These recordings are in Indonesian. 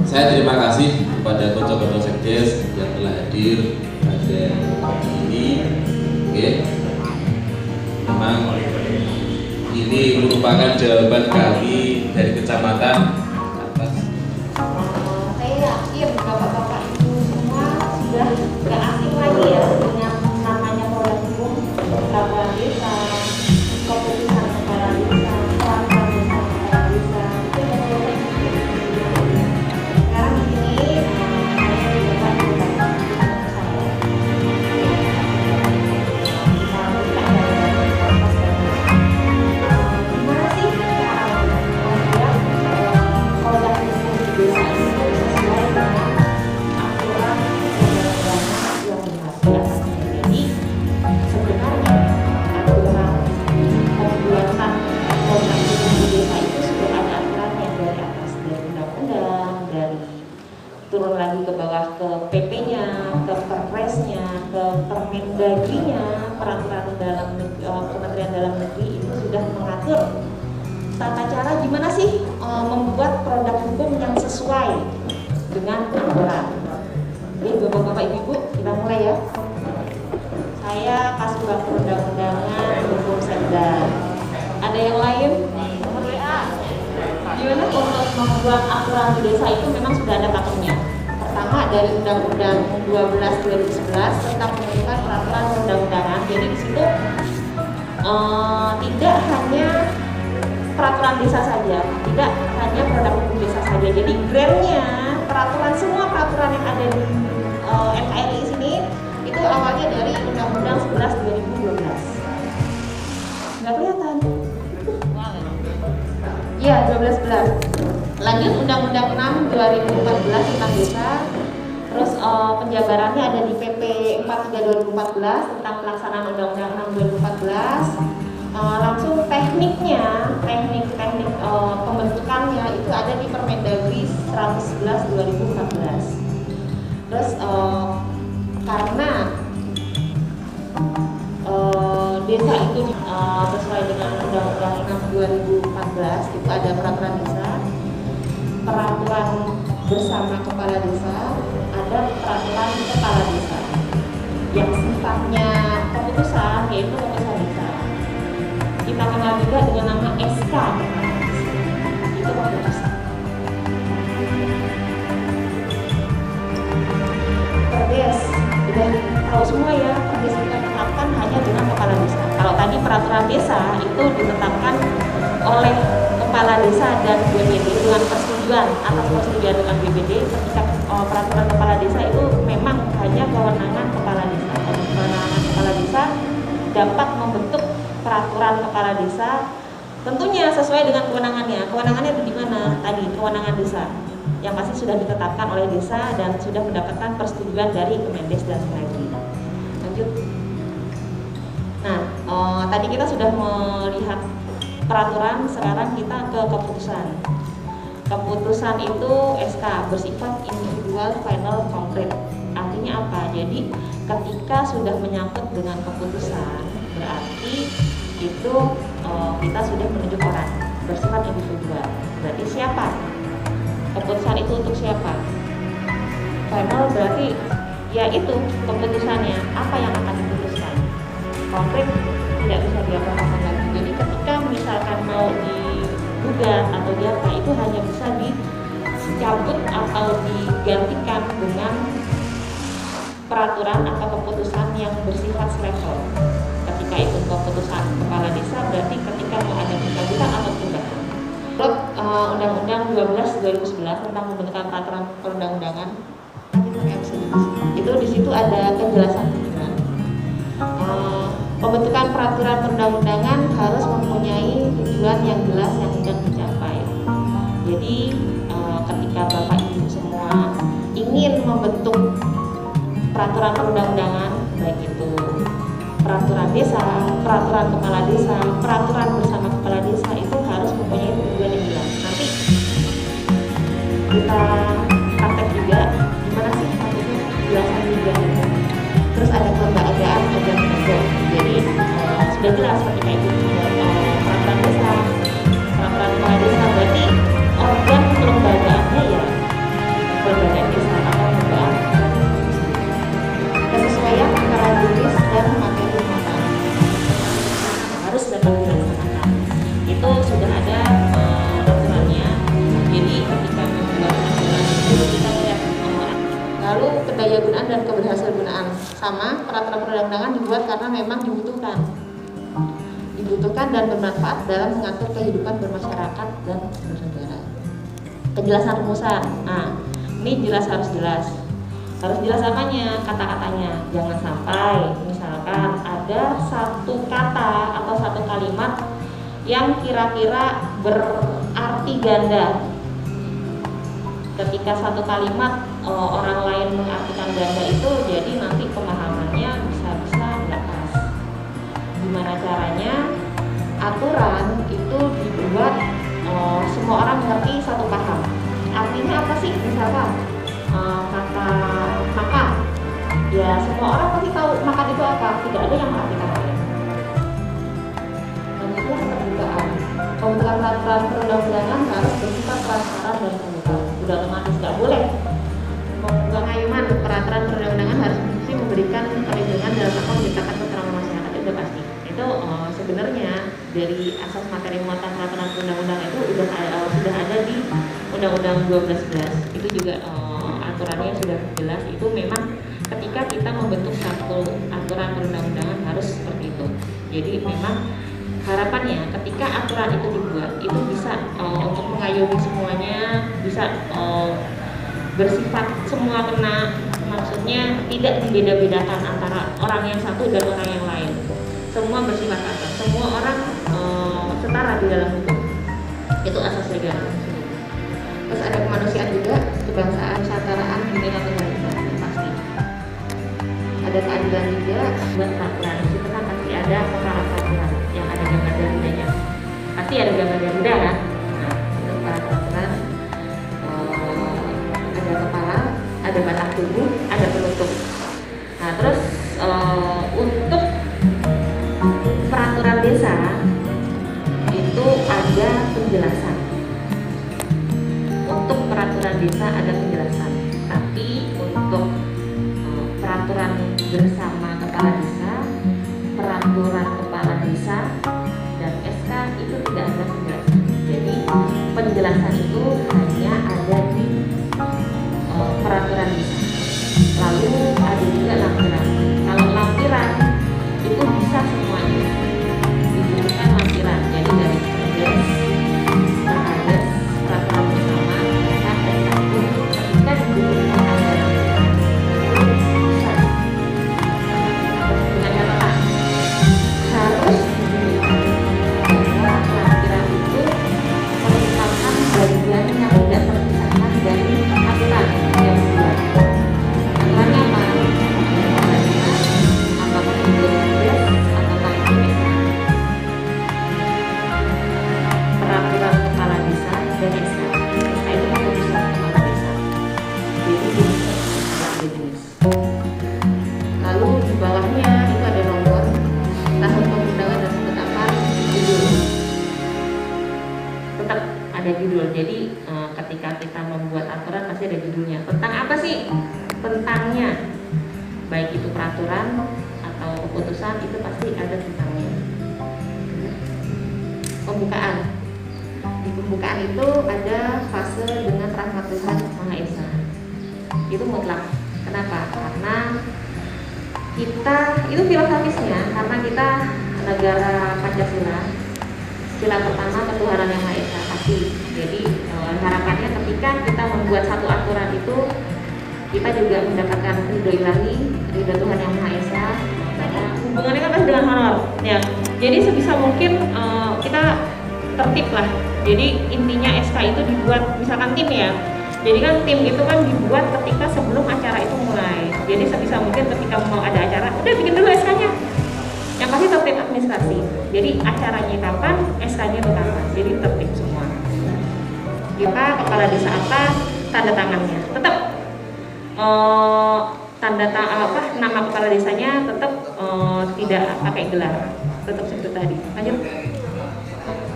Saya terima kasih kepada kocok-kocok sekdes yang telah hadir pada pagi ini. Oke, memang ini merupakan jawaban kami dari kecamatan atas. Saya yakin bapak-bapak ibu semua sudah tidak asing lagi ya dengan namanya produk hukum peraturan desa, keputusan kepala desa, peraturan desa kepala desa. Sekarang di sini saya didapat beberapa saya. Gimana sih cara membuat produk hukum di desa itu sesuai dengan aturan undang-undang yang dihasilkan? Jadi sebenarnya aturan pembuatan produk hukum di desa itu sudah ada aturannya dari atas, dari undang-undang, dari turun lagi ke bawah ke PP-nya, ke Perpresnya, ke Permendagri-nya, peraturan dalam Kementerian Dalam Negeri itu sudah mengatur tata cara gimana sih membuat produk hukum yang sesuai dengan aturan. Jadi bapak-bapak ibu kita mulai ya. Saya Kasubag Perundang-undangan Hukum Sekda. Ada yang lain? Gimana untuk membuat aturan di desa itu memang sudah ada paketnya. Pertama dari Undang-Undang 12/2011 tentang pembentukan peraturan perundang-undangan. Jadi di situ tidak hanya peraturan desa saja, tidak hanya produk hukum desa saja. Jadi grandnya peraturan, semua peraturan yang ada di NKRI sini itu awalnya dari Undang-Undang 11/2012. Nggak kelihatan? Iya, 12/11. Lanjut Undang-Undang 6/2014 tentang desa. Terus penjabarannya ada di PP 43/2014 tentang pelaksanaan Undang-Undang 6/2014. Langsung tekniknya, teknik pembentukannya itu ada di Permendagri 111/2014. Terus karena desa itu sesuai dengan Undang-Undang 6/2014 itu ada peraturan desa, peraturan bersama kepala desa, ada peraturan kepala desa yang sifatnya keputusan, yaitu keputusan desa. Kita kenal juga dengan nama SK, itu keputusan. Perdes udah tahu semua ya, perdes kita tetapkan hanya dengan kepala desa. Kalau tadi peraturan desa itu ditetapkan oleh kepala desa dan BPD dengan persetujuan, atas persetujuan dengan BPD. Ketika peraturan kepala desa itu memang hanya kewenangan kepala desa. Kewenangan kepala desa dapat membentuk peraturan kepala desa, tentunya sesuai dengan kewenangannya. Kewenangannya itu di mana? Tadi kewenangan desa yang pasti sudah ditetapkan oleh desa dan sudah mendapatkan persetujuan dari Kemendes dan Menagri. Lanjut. Nah, tadi kita sudah melihat peraturan, sekarang kita ke keputusan. Keputusan itu SK, bersifat individual, final, konkret. Artinya apa? Jadi ketika sudah menyangkut dengan keputusan, berarti itu kita sudah menunjuk orang, bersifat individual. Berarti siapa? Keputusan itu untuk siapa? Final berarti ya itu keputusannya, apa yang akan diputuskan. Konkret tidak bisa diapa-apakan lagi. Jadi ketika misalkan mau digugat atau diapa, itu hanya bisa dicabut atau digantikan dengan peraturan atau keputusan yang bersifat selevel. Ketika itu keputusan kepala desa, berarti ketika mau ada pencabutan atau perubahan. Undang-Undang 12/2011 tentang pembentukan peraturan perundang-undangan itu di situ ada kejelasan. Pembentukan peraturan perundang-undangan harus mempunyai tujuan yang jelas yang ingin dicapai. Jadi ketika Bapak Ibu semua ingin membentuk peraturan perundang-undangan, baik itu peraturan desa, peraturan kepala desa, peraturan bersama kepala desa, itu harus mempunyai tujuan yang jelas. Nanti kita praktek juga gimana sih maksudnya jelasan juga. Terus ada kelembagaan, ada bentuk. Jadi sudah jelas ketika itu peraturan desa, peraturan kepala desa, berarti organ Pertama, peraturan perundang-undangan dibuat karena memang dibutuhkan dan bermanfaat dalam mengatur kehidupan bermasyarakat dan bernegara. Penjelasan rumusan. Nah, ini harus jelas apanya, kata-katanya. Jangan sampai misalkan ada satu kata atau satu kalimat yang kira-kira berarti ganda. Ketika satu kalimat orang lain mengartikan ganda itu, jadi nanti pemahamannya bisa nggak pas. Gimana caranya? Aturan itu dibuat semua orang mengerti satu paham. Artinya apa sih? Misalkan kata makan, ya semua orang pasti tahu makan itu apa. Tidak ada yang mengartikan lain. Dan itulah keterbukaan. Pembentukan peraturan perundang-undangan harus bersifat transparan dan terbuka. Sudah otomatis nggak boleh membuka ngayuman. Peraturan perundang-undangan harus mesti memberikan perlindungan dalam rangka menciptakan keterangan masyarakat, itu pasti. Itu sebenarnya dari asas materi muatan peraturan perundang-undangan itu sudah ada di Undang-Undang 1211. Itu juga aturannya sudah jelas. Itu memang ketika kita membentuk satu aturan perundang-undangan harus seperti itu. Jadi memang harapannya ketika aturan itu dibuat itu bisa untuk mengayomi semuanya, bisa bersifat semua kena, maksudnya tidak dibeda-bedakan antara orang yang satu dan orang yang lain. Semua bersifat sama, semua orang setara di dalam hukum. Itu asas legal. Terus ada kemanusiaan juga, kebangsaan, kesetaraan, bineka tunggal ika, pasti. Ada keadilan juga buat peraturan. Itu kan pasti ada peraturan yang ada gambar Garudanya. Pasti ada gambar Garuda kan? Nah, itu peraturan. Ada kepala, ada batang tubuh, ada penutup. Nah, terus untuk peraturan desa itu ada penjelasan. Untuk peraturan desa ada penjelasan, tapi untuk peraturan bersama kepala desa, peraturan kepala desa dan SK itu tidak ada penjelasan. Jadi penjelasan itu hanya ada di peraturan desa. Lalu ada juga lampiran. Kalau lampiran itu bisa semuanya dibutuhkan lampiran. Jadi dari perdes, perkades, peraturan bersama, dan satu ketika dibutuhkan lampiran itu bisa dengan catatan harus dibutuhkan bahwa lampiran itu merupakan bagian yang tidak terpisahkan dari aturan yang dibuat. Aturannya apa? Apakah itu perdes, apakah itu desa? Peraturan kepala desa dan SK. SK itu keputusan kepala desa. Jadi tidak jenis. Lalu di bawahnya itu ada nomor, tahun pembentukan dan penetapan judul. Tetap ada judul. Jadi ketika kita membuat aturan pasti ada judulnya. Tentang apa sih? Tentangnya. Baik itu peraturan atau keputusan itu pasti ada tentangnya. Pembukaan. Di pembukaan itu ada fase dengan rahmat Tuhan Maha Esa. Itu mutlak. Kenapa? Karena kita itu filosofisnya, karena kita negara Pancasila. Sila pertama ketuhanan yang Maha Esa pasti. Jadi harapannya ketika kita membuat satu aturan itu kita juga mendapatkan ridho ilahi, ridho Tuhan yang Maha Esa. Hubungannya kan pasti dengan honor. Ya. Jadi sebisa mungkin kita tertib lah. Jadi intinya SK itu dibuat misalkan tim ya. Jadi kan tim itu kan dibuat ketika sebelum acara itu mulai. Jadi sebisa mungkin ketika mau ada acara, udah bikin dulu SK-nya. Yang pasti tertib administrasi. Jadi acaranya kapan, SK-nya itu kapan. Jadi tertib semua. Kita kepala desa apa, tanda tangannya. Tetap nama kepala desanya tetap tidak pakai gelar. Tetap seperti tadi. Lanjut.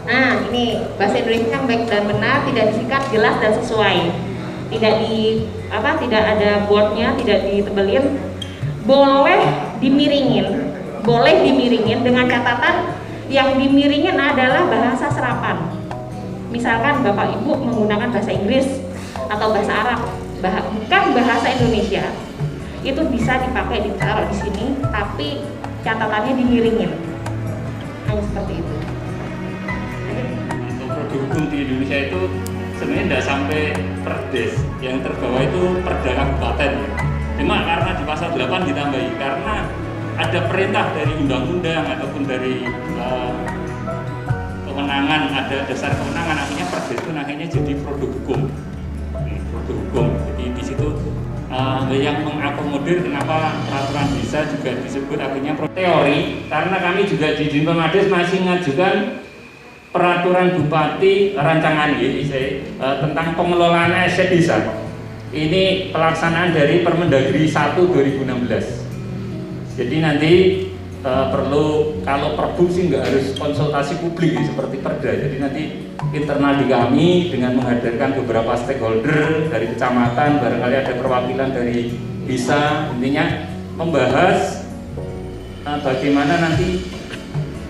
Nah, ini bahasa Indonesia yang baik dan benar, tidak disingkat, jelas dan sesuai. Tidak ada boardnya, tidak ditebelin. Boleh dimiringin dengan catatan yang dimiringin adalah bahasa serapan. Misalkan Bapak Ibu menggunakan bahasa Inggris atau bahasa Arab, bukan bahasa Indonesia. itu bisa dipakai ditaruh di sini, tapi catatannya dimiringin, hanya seperti itu. Untuk produk hukum di Indonesia itu sebenarnya tidak sampai perdes, yang terbawa itu perda kabupaten. Cuma karena di pasal 8 ditambahi karena ada perintah dari undang-undang ataupun dari kewenangan, ada dasar kewenangan, akhirnya perdes itu akhirnya jadi produk hukum. Produk hukum. Jadi di situ yang mengakomodir kenapa peraturan desa juga disebut akhirnya teori, karena kami juga di Dinpemades masih mengajukan peraturan bupati rancangan tentang pengelolaan aset desa. Ini pelaksanaan dari Permendagri 1 2016. Jadi nanti perlu, kalau perbu sih nggak harus konsultasi publik seperti perda. Jadi nanti internal di kami dengan menghadirkan beberapa stakeholder dari kecamatan, barangkali ada perwakilan dari desa, intinya membahas bagaimana nanti.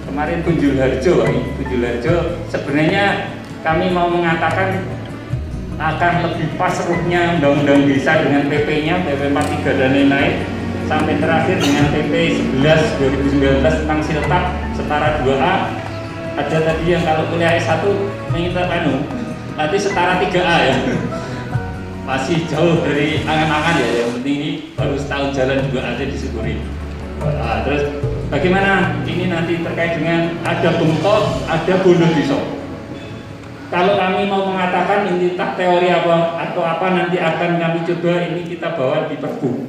Kemarin Kunjul Harjo sebenarnya kami mau mengatakan akan lebih pas ruhnya undang-undang desa dengan PP-nya, PP 43 dan lain-lain, sampai terakhir dengan PP 11 2019 tentang siltap setara 2A. Ada tadi yang kalau kuliah S1 mengingat nanti setara 3A ya. Masih jauh dari angan-angan ya, yang penting ini baru setahun jalan juga ada disyukuri. Terus bagaimana ini nanti terkait dengan ada bengkok, ada bondo desa. Kalau kami mau mengatakan ini tak teori apa atau apa, nanti akan kami coba ini kita bawa di perbu.